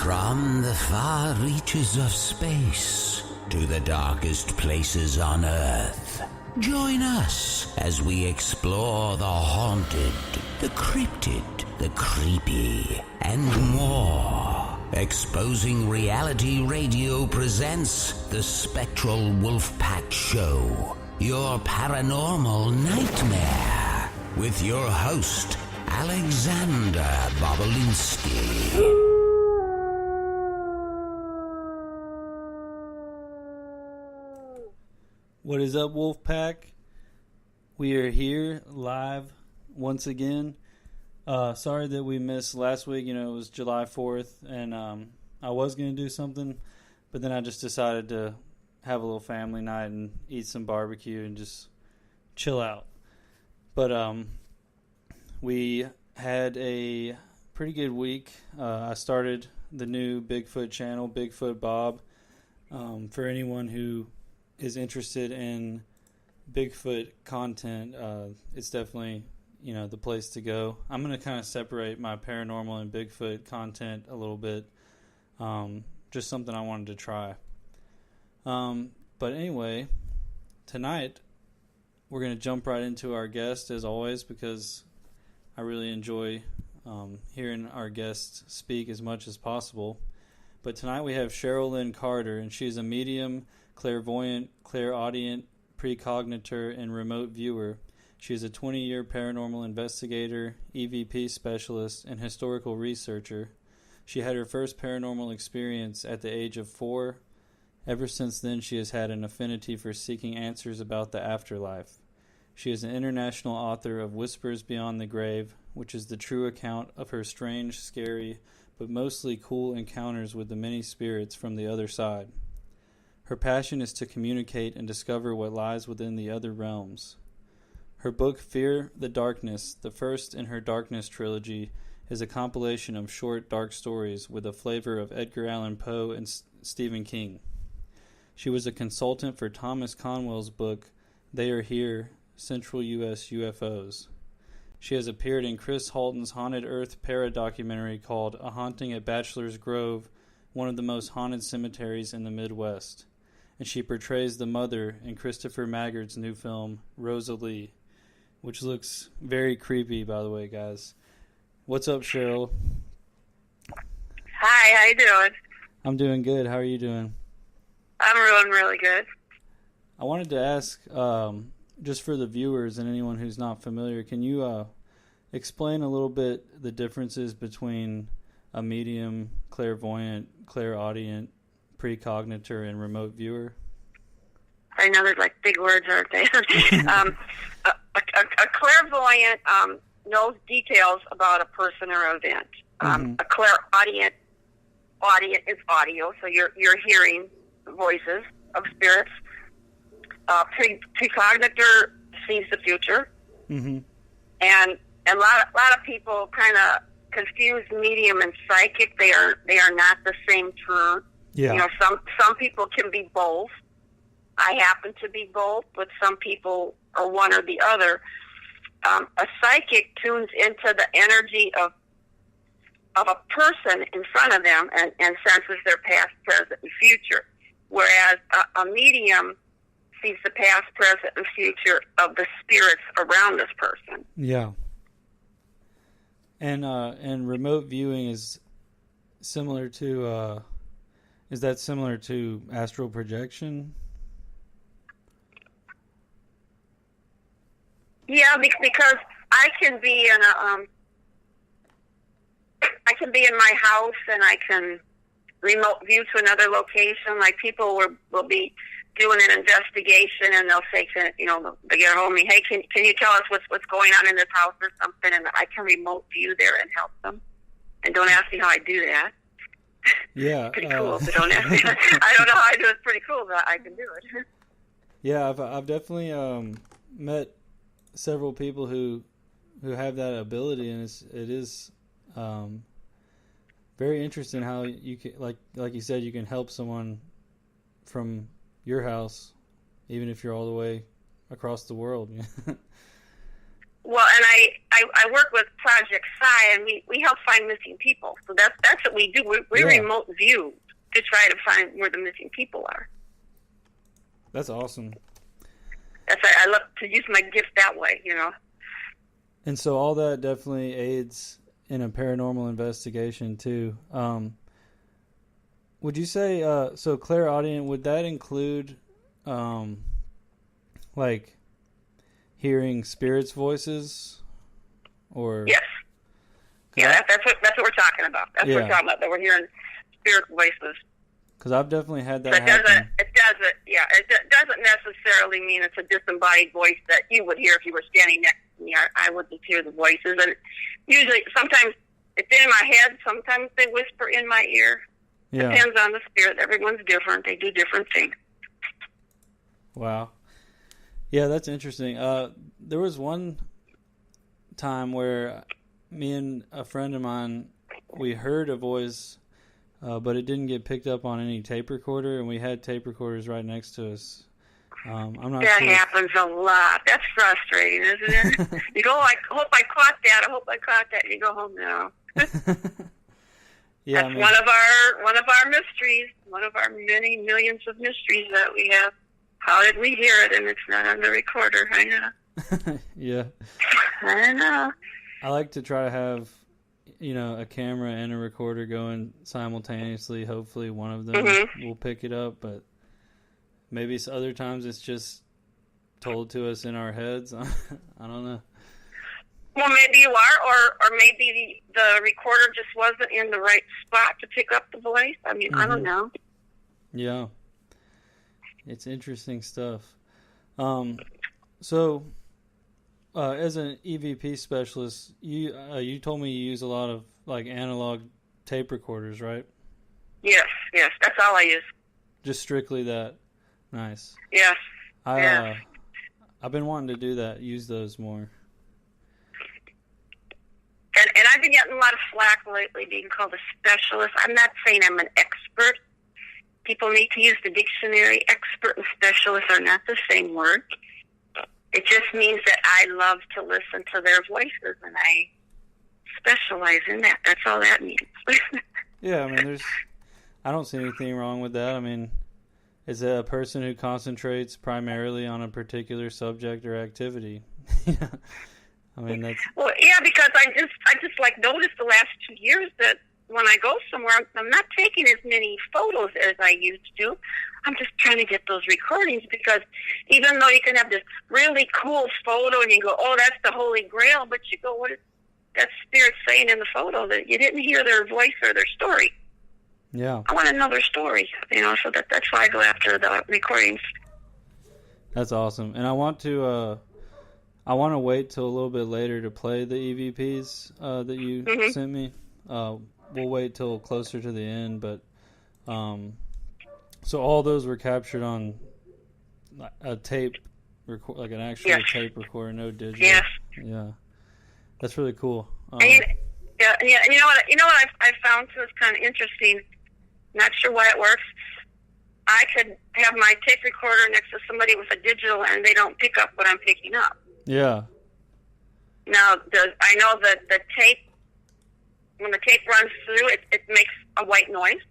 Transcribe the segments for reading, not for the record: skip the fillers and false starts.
From the far reaches of space to the darkest places on Earth, join us as we explore the haunted, the cryptid, the creepy, and more. Exposing Reality Radio presents the Spectral Wolfpack Show, your paranormal nightmare, with your host, Alexander Bobolinsky. What is up, Wolfpack? We are here live once again. Sorry that we missed last week. It was July 4th, and I was going to do something, but then I just decided to have a little family night and eat some barbecue and just chill out. But we had a pretty good week. I started the new Bigfoot channel, Bigfoot Bob. For anyone who is interested in Bigfoot content, it's definitely, the place to go. I'm going to kind of separate my paranormal and Bigfoot content a little bit. Just something I wanted to try. But anyway, tonight we're going to jump right into our guest as always, because I really enjoy hearing our guests speak as much as possible. But tonight we have Cheryl Lynn Carter, and she's a medium, clairvoyant, clairaudient, precognitor, and remote-viewer. She is a 20-year paranormal investigator, EVP specialist, and historical researcher. She had her first paranormal experience at the age of 4. Ever since then, she has had an affinity for seeking answers about the afterlife. She is an international author of Whispers Beyond the Grave, which is the true account of her strange, scary, but mostly cool encounters with the many spirits from the other side. Her passion is to communicate and discover what lies within the other realms. Her book, Fear the Darkness, the first in her Darkness Trilogy, is a compilation of short, dark stories with a flavor of Edgar Allan Poe and Stephen King. She was a consultant for Thomas Conwell's book, They Are Here, Central US UFOs. She has appeared in Chris Halton's Haunted Earth para-documentary called A Haunting at Bachelor's Grove, one of the most haunted cemeteries in the Midwest. And she portrays the mother in Christopher Maggard's new film, Rosalie, which looks very creepy, by the way, guys. What's up, Cheryl? Hi, how you doing? I'm doing good. How are you doing? I'm doing really good. I wanted to ask, just for the viewers and anyone who's not familiar, can you explain a little bit the differences between a medium, clairvoyant, clairaudient, precognitor, and remote viewer? I know there's like big words, aren't they? A clairvoyant knows details about a person or event. A clairaudient is audio, so you're hearing voices of spirits. Precognitor sees the future, and a lot of people kind of confuse medium and psychic. They are not the same term. Yeah. Some people can be both. I happen to be both, but some people are one or the other. A psychic tunes into the energy of a person in front of them and senses their past, present, and future. Whereas a medium sees the past, present, and future of the spirits around this person. Yeah. And remote viewing is similar to is that similar to astral projection? Yeah, because I can be in my house and I can remote view to another location. Like people will be doing an investigation and they'll say, they get a hold of me, hey, can you tell us what's going on in this house or something? And I can remote view there and help them. And don't ask me how I do that. Yeah, pretty cool. So don't ask me. I don't know how I do it. It's pretty cool, but I can do it. Yeah, I've definitely met several people who have that ability, and it is very interesting how you can, like you said, you can help someone from your house, even if you're all the way across the world. Well, and I work with Project Psi, and we help find missing people. So that's what we do. We remote view to try to find where the missing people are. That's awesome. I love to use my gift that way, you know. And so all that definitely aids in a paranormal investigation too. Would you say so? Clairaudient, would that include like hearing spirits' voices, or yes? Yeah, that's what we're talking about. That's what we're talking about. That we're hearing spirit voices. Because I've definitely had that happen. It doesn't necessarily mean it's a disembodied voice that you would hear if you were standing next to me. I wouldn't hear the voices, and usually, sometimes it's in my head. Sometimes they whisper in my ear. Yeah. Depends on the spirit. Everyone's different. They do different things. Wow. Yeah, that's interesting. There was one time where me and a friend of mine, we heard a voice, but it didn't get picked up on any tape recorder, and we had tape recorders right next to us. I'm not that sure. Happens a lot. That's frustrating, isn't it? You go, I hope I caught that. And you go home now. Yeah, that's one of our mysteries, one of our many millions of mysteries that we have. How did we hear it and it's not on the recorder? I know. Yeah. I know. I like to try to have, a camera and a recorder going simultaneously. Hopefully one of them will pick it up, but maybe other times it's just told to us in our heads. I don't know. Well, maybe you are, or maybe the recorder just wasn't in the right spot to pick up the voice. I mean, I don't know. Yeah. It's interesting stuff. So, as an EVP specialist, you told me you use a lot of like analog tape recorders, right? Yes, that's all I use. Just strictly that. Nice. Yes. I've been wanting to do that. Use those more. And I've been getting a lot of flack lately being called a specialist. I'm not saying I'm an expert. People need to use the dictionary. Expert and specialist are not the same word. It just means that I love to listen to their voices, and I specialize in that. That's all that means. Yeah, I mean, I don't see anything wrong with that. I mean, is it a person who concentrates primarily on a particular subject or activity? Yeah. I mean, that's... Well, yeah, because I just like noticed the last 2 years that when I go somewhere, I'm not taking as many photos as I used to. I'm just trying to get those recordings, because even though you can have this really cool photo and you go, oh, that's the Holy Grail, but you go, what is that spirit saying in the photo? That you didn't hear their voice or their story. Yeah. I want to know their story, so that's why I go after the recordings. That's awesome. And I want to wait till a little bit later to play the EVPs that you sent me. We'll wait till closer to the end, but so all those were captured on a tape, like an actual tape recorder, no digital. Yes. Yeah, that's really cool. And you know what I found too is kind of interesting. Not sure why it works. I could have my tape recorder next to somebody with a digital, and they don't pick up what I'm picking up. Yeah. Now, I know that the tape, when the tape runs through, it makes a white noise,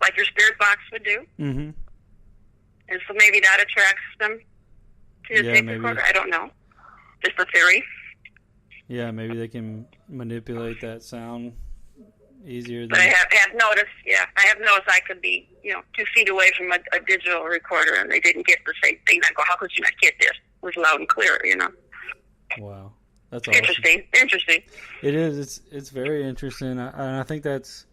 like your spirit box would do. Mm-hmm. And so maybe that attracts them to the tape recorder. I don't know. Just a theory. Yeah, maybe they can manipulate that sound easier than... But I have noticed I could be, 2 feet away from a digital recorder, and they didn't get the same thing. I go, how could you not get this? It was loud and clear, Wow. That's awesome. Interesting. It is. It's very interesting. And I think that's,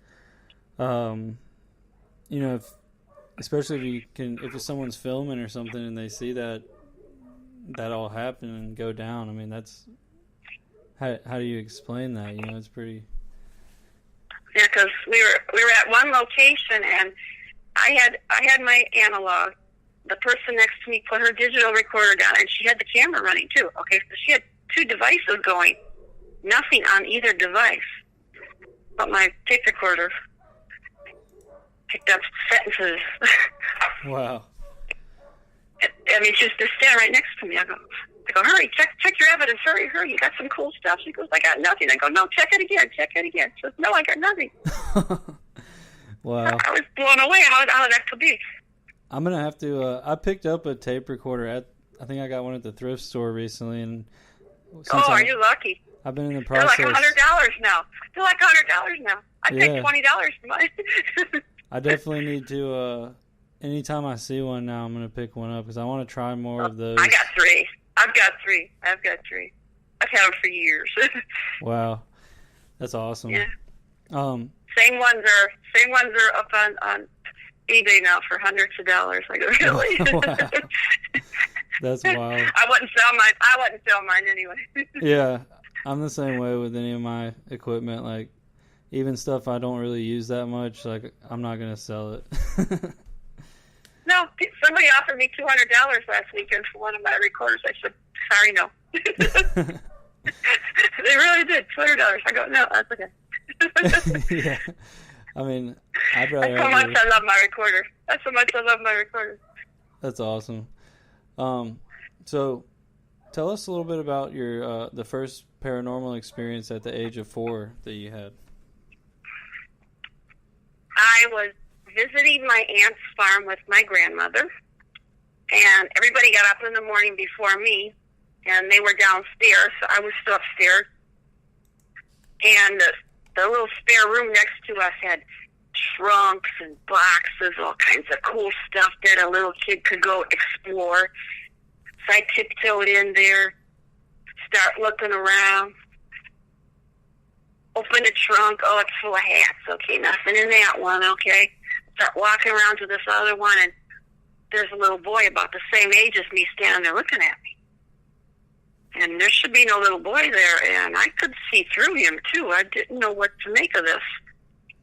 especially if someone's filming or something and they see that all happen and go down. I mean, that's how do you explain that? It's pretty. Yeah, because we were at one location, and I had my analog. The person next to me put her digital recorder down, and she had the camera running too. Okay, so she had 2 devices going, nothing on either device, but my tape recorder picked up sentences. Wow. I mean, she was just standing right next to me. I go, I go, hurry, check your evidence, hurry, you got some cool stuff. She goes, I got nothing. I go, no, check it again. She goes, no, I got nothing. Wow. I was blown away how that could be. I'm going to have to, I picked up a tape recorder I think I got one at the thrift store recently. And are you lucky? I've been in the process. They're like $100 now. I paid $20 for mine. I definitely need to, anytime I see one now, I'm going to pick one up because I want to try more of those. I got 3. I've got 3. I've had them for years. Wow. That's awesome. Yeah. Same ones are up on eBay now for hundreds of dollars. I go, really? Wow. That's wild. I wouldn't sell mine anyway. Yeah, I'm the same way with any of my equipment. Like, even stuff I don't really use that much, like, I'm not going to sell it. No, somebody offered me $200 last weekend for one of my recorders. I said, sorry, no. They really did, $200. I go, no, that's okay. Yeah. I mean, I'd rather... That's how much I love my recorder. That's awesome. So, tell us a little bit about your the first paranormal experience at the age of 4 that you had. I was visiting my aunt's farm with my grandmother, and everybody got up in the morning before me, and they were downstairs, so I was still upstairs. And the little spare room next to us had trunks and boxes, all kinds of cool stuff that a little kid could go explore. So I tiptoed in there, start looking around, open the trunk, oh, it's full of hats, okay, nothing in that one, okay. Start walking around to this other one, and there's a little boy about the same age as me standing there looking at me. And there should be no little boy there, and I could see through him, too. I didn't know what to make of this.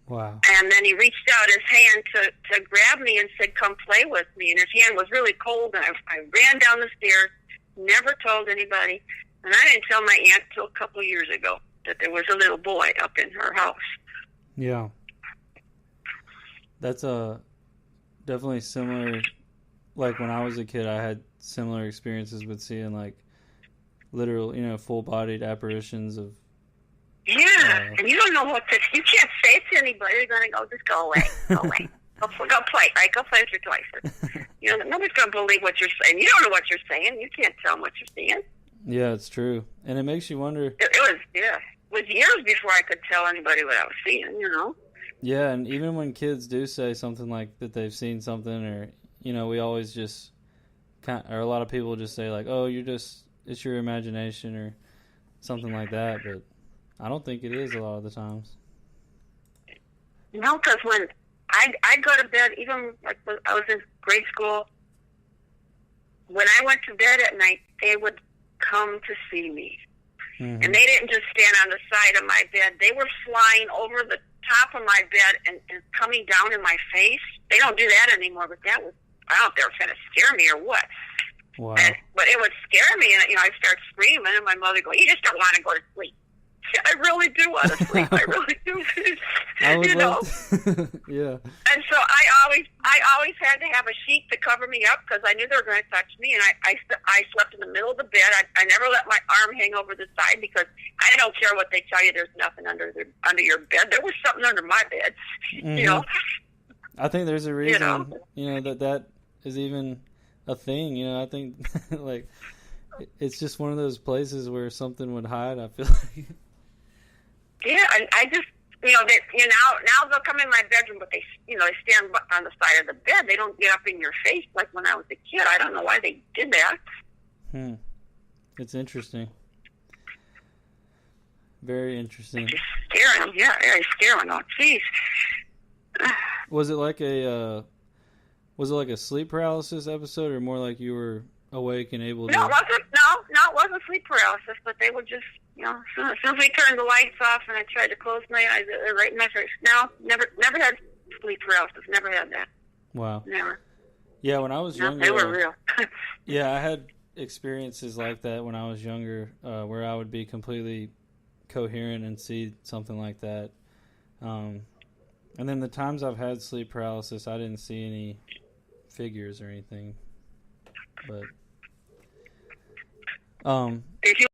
Wow. And then he reached out his hand to grab me and said, come play with me. And his hand was really cold, and I ran down the stairs, never told anybody. And I didn't tell my aunt until a couple of years ago that there was a little boy up in her house. Yeah. That's definitely similar. Like, when I was a kid, I had similar experiences with seeing, like, literal, full-bodied apparitions of... Yeah, and you don't know what to... You can't say it to anybody. They're going to go, just go away. Go away. Go play, right? Go play with your toys. Nobody's going to believe what you're saying. You don't know what you're saying. You can't tell them what you're saying. Yeah, it's true. And it makes you wonder... It was years before I could tell anybody what I was seeing, Yeah, and even when kids do say something like that they've seen something, or, we always just... or a lot of people just say, like, oh, it's your imagination, or something like that, but I don't think it is a lot of the times. No, because when I go to bed, even like when I was in grade school, when I went to bed at night, they would come to see me. Mm-hmm. And they didn't just stand on the side of my bed. They were flying over the top of my bed and coming down in my face. They don't do that anymore, but that was, I don't know if they were trying to scare me or what. Wow. But it would scare me, and I'd start screaming, and my mother would go, you just don't want to go to sleep. I really do want to sleep. I really do. Yeah. And so I always had to have a sheet to cover me up because I knew they were going to touch me, and I slept in the middle of the bed. I never let my arm hang over the side because I don't care what they tell you. There's nothing under your bed. There was something under my bed. Mm-hmm. I think there's a reason. That is even a thing. I think like it's just one of those places where something would hide. I feel like. Yeah, and I just, now they'll come in my bedroom, but they stand on the side of the bed. They don't get up in your face like when I was a kid. I don't know why they did that. It's interesting. Very interesting. Just scaring them, yeah, very scary. Oh, jeez. Was it like a sleep paralysis episode, or more like you were awake and able to? No, it wasn't sleep paralysis, but they would just, as soon as we turned the lights off and I tried to close my eyes, they're right in my face. No, never had sleep paralysis. Never had that. Wow. Never. Yeah, when I was younger, they were real. Yeah, I had experiences like that when I was younger, where I would be completely coherent and see something like that. And then the times I've had sleep paralysis, I didn't see any figures or anything. But Um, Did you